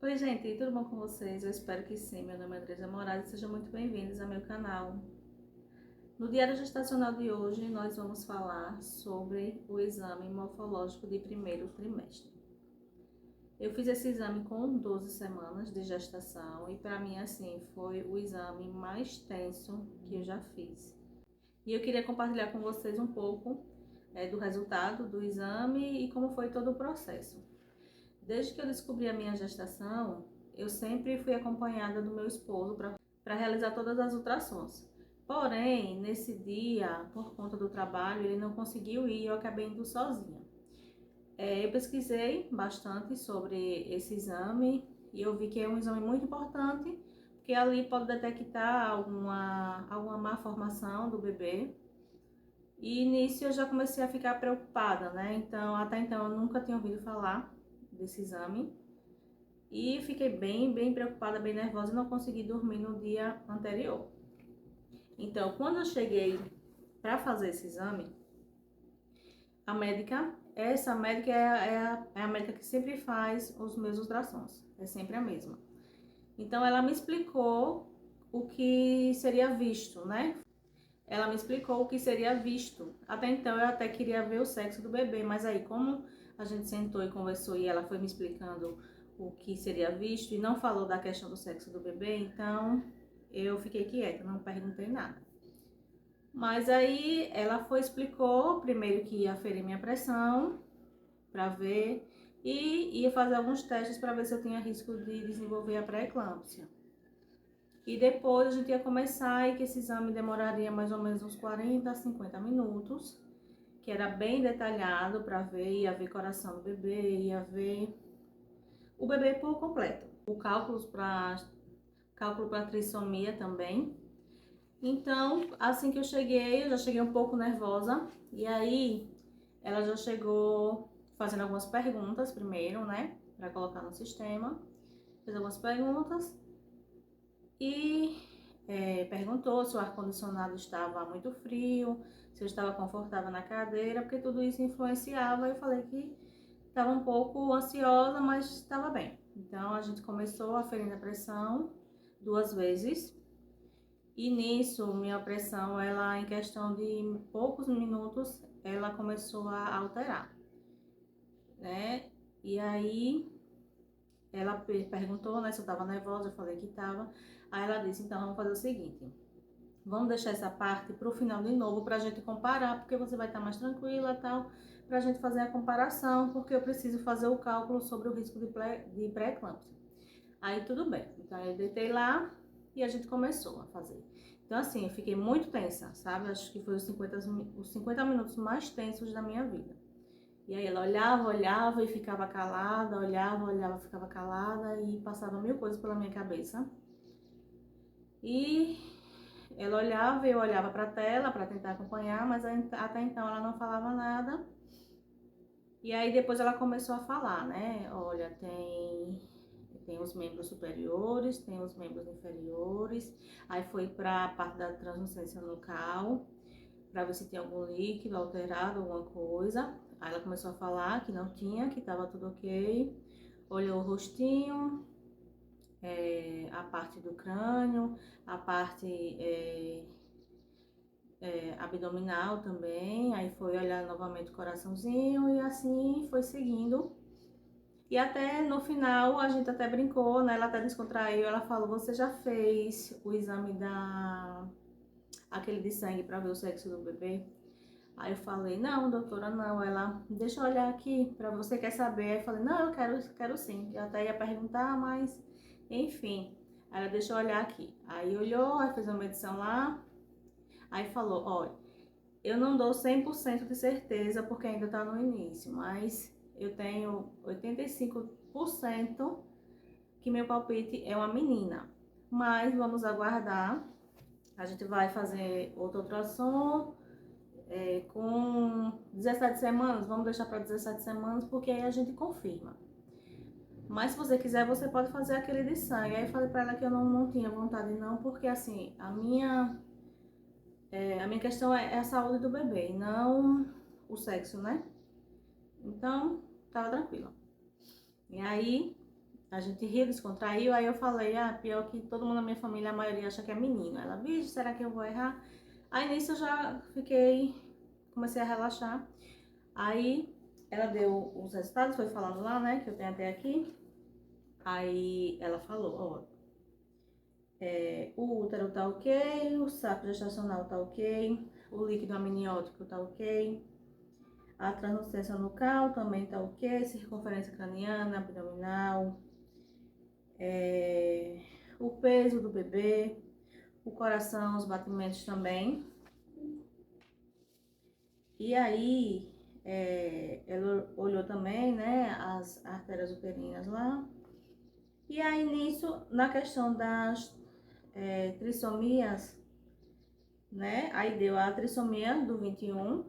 Oi, gente, tudo bom com vocês? Eu espero que sim. Meu nome é Andresa Moraes e sejam muito bem-vindos ao meu canal. No diário gestacional de hoje, nós vamos falar sobre o exame morfológico de primeiro trimestre. Eu fiz esse exame com 12 semanas de gestação e para mim, assim, foi o exame mais tenso que eu já fiz. E eu queria compartilhar com vocês um pouco do resultado do exame e como foi todo o processo. Desde que eu descobri a minha gestação, eu sempre fui acompanhada do meu esposo para realizar todas as ultrassons. Porém, nesse dia, por conta do trabalho, ele não conseguiu ir e eu acabei indo sozinha. Eu pesquisei bastante sobre esse exame e eu vi que é um exame muito importante, porque ali pode detectar alguma má formação do bebê. E nisso eu já comecei a ficar preocupada, né? Então, até então eu nunca tinha ouvido falar desse exame. E fiquei bem preocupada, bem nervosa e não consegui dormir no dia anterior. Então, quando eu cheguei para fazer esse exame, essa médica é a médica que sempre faz os meus ultrassons, é sempre a mesma. Então, ela me explicou o que seria visto, né? Ela me explicou o que seria visto. Até então, eu até queria ver o sexo do bebê, mas aí, como a gente sentou e conversou e ela foi me explicando o que seria visto e não falou da questão do sexo do bebê, então eu fiquei quieta, não perguntei nada. Mas aí ela explicou primeiro que ia aferir minha pressão para ver e ia fazer alguns testes para ver se eu tinha risco de desenvolver a pré-eclâmpsia. E depois a gente ia começar e que esse exame demoraria mais ou menos uns 40 a 50 minutos, que era bem detalhado para ver, ia ver coração do bebê, ia ver o bebê por completo. O cálculo para trissomia também. Então, assim que eu já cheguei um pouco nervosa. E aí, ela já chegou fazendo algumas perguntas primeiro, né? Para colocar no sistema. Fez algumas perguntas. E perguntou se o ar-condicionado estava muito frio, se eu estava confortável na cadeira, porque tudo isso influenciava. Eu falei que estava um pouco ansiosa, mas estava bem. Então a gente começou aferindo a pressão 2 vezes. E nisso, minha pressão, ela em questão de poucos minutos, ela começou a alterar, né? E aí ela perguntou, né, se eu estava nervosa, eu falei que estava. Aí ela disse, então vamos fazer o seguinte, vamos deixar essa parte para o final de novo para a gente comparar, porque você vai estar mais tranquila e tal, para a gente fazer a comparação, porque eu preciso fazer o cálculo sobre o risco de pré-eclâmpsia. Aí tudo bem, então eu deitei lá e a gente começou a fazer. Então assim, eu fiquei muito tensa, sabe? Acho que foi os 50 minutos mais tensos da minha vida. E aí ela olhava e ficava calada, olhava, ficava calada e passava mil coisas pela minha cabeça. E ela olhava e eu olhava para a tela para tentar acompanhar, mas até então ela não falava nada. E aí depois ela começou a falar, né? Olha, tem os membros superiores, tem os membros inferiores. Aí foi para a parte da translucência local, para ver se tem algum líquido alterado, alguma coisa. Aí ela começou a falar que não tinha, que estava tudo ok. Olhou o rostinho, a parte do crânio, a parte abdominal também. Aí foi olhar novamente o coraçãozinho e assim foi seguindo. E até no final a gente até brincou, né? Ela até descontraiu, ela falou, você já fez o exame aquele de sangue para ver o sexo do bebê? Aí eu falei, não, doutora, não. Ela, deixa eu olhar aqui, para você quer saber? Aí eu falei, não, eu quero sim. Eu até ia perguntar, mas enfim. Aí ela, deixa eu olhar aqui. Aí olhou, aí fez uma medição lá. Aí falou, olha, eu não dou 100% de certeza porque ainda tá no início, mas eu tenho 85% que meu palpite é uma menina. Mas vamos aguardar. A gente vai fazer outro ultrassom com 17 semanas. Vamos deixar para 17 semanas porque aí a gente confirma. Mas se você quiser, você pode fazer aquele de sangue. Aí eu falei para ela que eu não tinha vontade não, porque assim, a minha questão é a saúde do bebê, não o sexo, né? Então, tava tranquila. E aí, a gente riu, descontraiu, aí eu falei, pior que todo mundo na minha família, a maioria acha que é menino. Ela, vixe, será que eu vou errar? Aí nisso eu já comecei a relaxar. Aí ela deu os resultados, foi falando lá, né, que eu tenho até aqui. Aí ela falou, ó, o útero tá ok, o saco gestacional tá ok, o líquido amniótico tá ok, a translucência nucal também tá ok, circunferência craniana, abdominal, o peso do bebê, o coração, os batimentos também. E aí, ela olhou também, né, as artérias uterinas lá. E aí, nisso, na questão das trissomias, né, aí deu a trissomia do 21,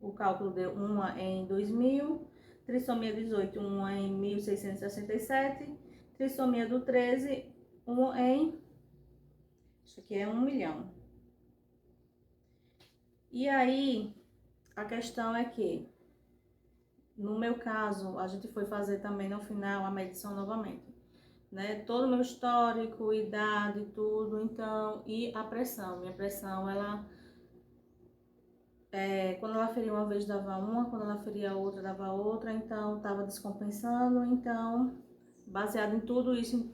o cálculo deu uma em 2000, trissomia 18, uma em 1667, trissomia do 13, uma em, isso aqui é 1 milhão. E aí, a questão é que, no meu caso, a gente foi fazer também no final a medição novamente, né? Todo o meu histórico, idade, tudo, então, e a pressão. Minha pressão, ela, quando ela feria uma vez dava uma, quando ela feria outra dava outra, então tava descompensando, então, baseado em tudo isso,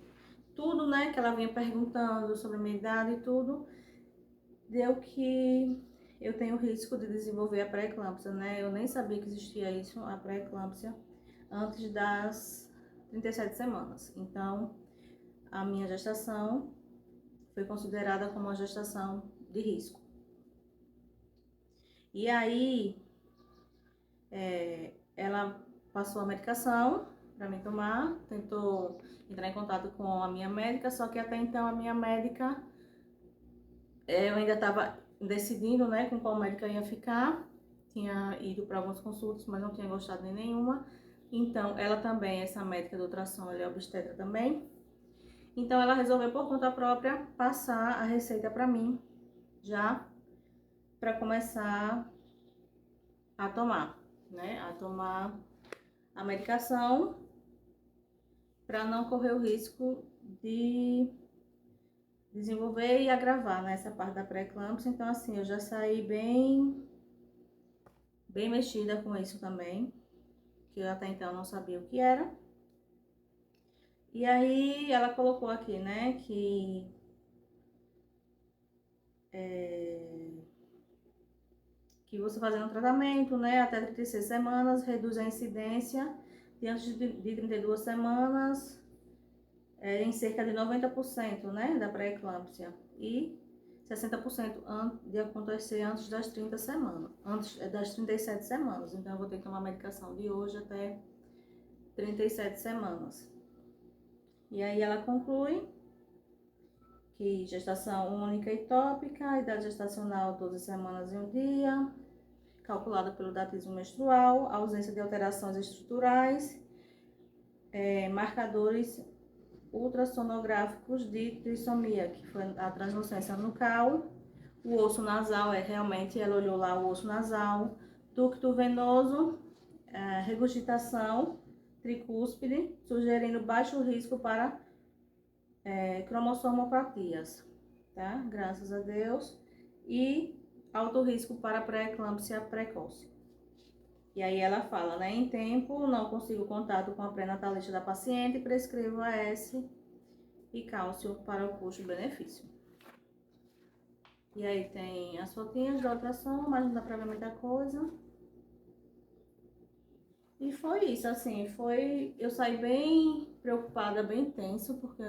tudo, né, que ela vinha perguntando sobre a minha idade e tudo, deu que eu tenho risco de desenvolver a pré-eclâmpsia, né? Eu nem sabia que existia isso, a pré-eclâmpsia, antes das 37 semanas. Então, a minha gestação foi considerada como uma gestação de risco. E aí, ela passou a medicação para mim tomar, tentou entrar em contato com a minha médica, só que até então a minha médica, eu ainda estava decidindo, né, com qual médica ia ficar. Tinha ido para algumas consultas, mas não tinha gostado de nenhuma. Então, ela também, essa médica do ultrassom, ela é obstetra também. Então, ela resolveu por conta própria passar a receita para mim, já para começar a tomar, né? A tomar a medicação para não correr o risco de desenvolver e agravar nessa parte da pré-eclâmpsia. Então, assim, eu já saí bem mexida com isso também, que eu até então não sabia o que era. E aí ela colocou aqui, né, que você fazendo um tratamento, né, até 36 semanas, reduz a incidência de antes de 32 semanas em cerca de 90%, né, da pré-eclâmpsia, e 60% de acontecer antes das 30 semanas, antes das 37 semanas. Então, eu vou ter que tomar medicação de hoje até 37 semanas. E aí ela conclui que gestação única e tópica, idade gestacional 12 semanas e 1 dia, calculada pelo datismo menstrual, ausência de alterações estruturais, marcadores ultrassonográficos de trissomia, que foi a translucência nucal, o osso nasal, realmente ela olhou lá o osso nasal, ducto venoso, regurgitação tricúspide, sugerindo baixo risco para cromossomopatias, tá? Graças a Deus. E alto risco para pré-eclâmpsia precoce. E aí ela fala, né? Em tempo, não consigo contato com a pré-natalista da paciente, prescrevo AS e cálcio para o custo-benefício. E aí tem as fotinhas da ultrassom, mas não dá pra ver muita coisa. E foi isso, assim, eu saí bem preocupada, bem tenso, porque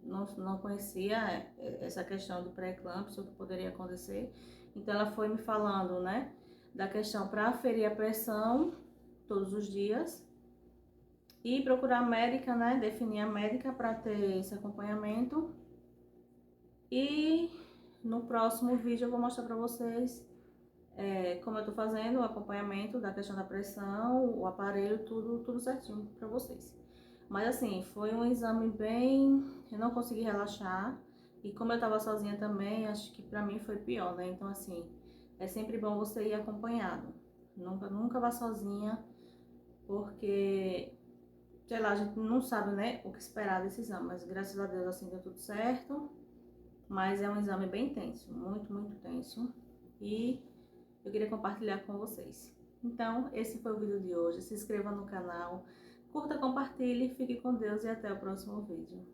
não conhecia essa questão do pré-eclâmpsia, o que poderia acontecer. Então ela foi me falando, né, da questão para aferir a pressão todos os dias e procurar a médica, né, definir a médica para ter esse acompanhamento. E no próximo vídeo eu vou mostrar para vocês como eu tô fazendo o acompanhamento da questão da pressão, o aparelho, tudo certinho para vocês. Mas assim, foi um exame bem... eu não consegui relaxar. E como eu tava sozinha também, acho que pra mim foi pior, né? Então assim, é sempre bom você ir acompanhado. Nunca vá sozinha. porque, sei lá, a gente não sabe, né, o que esperar desse exame, mas graças a Deus, assim, deu tudo certo. Mas é um exame bem tenso, muito, muito tenso. E eu queria compartilhar com vocês. Então, esse foi o vídeo de hoje. Se inscreva no canal, curta, compartilhe, fique com Deus e até o próximo vídeo.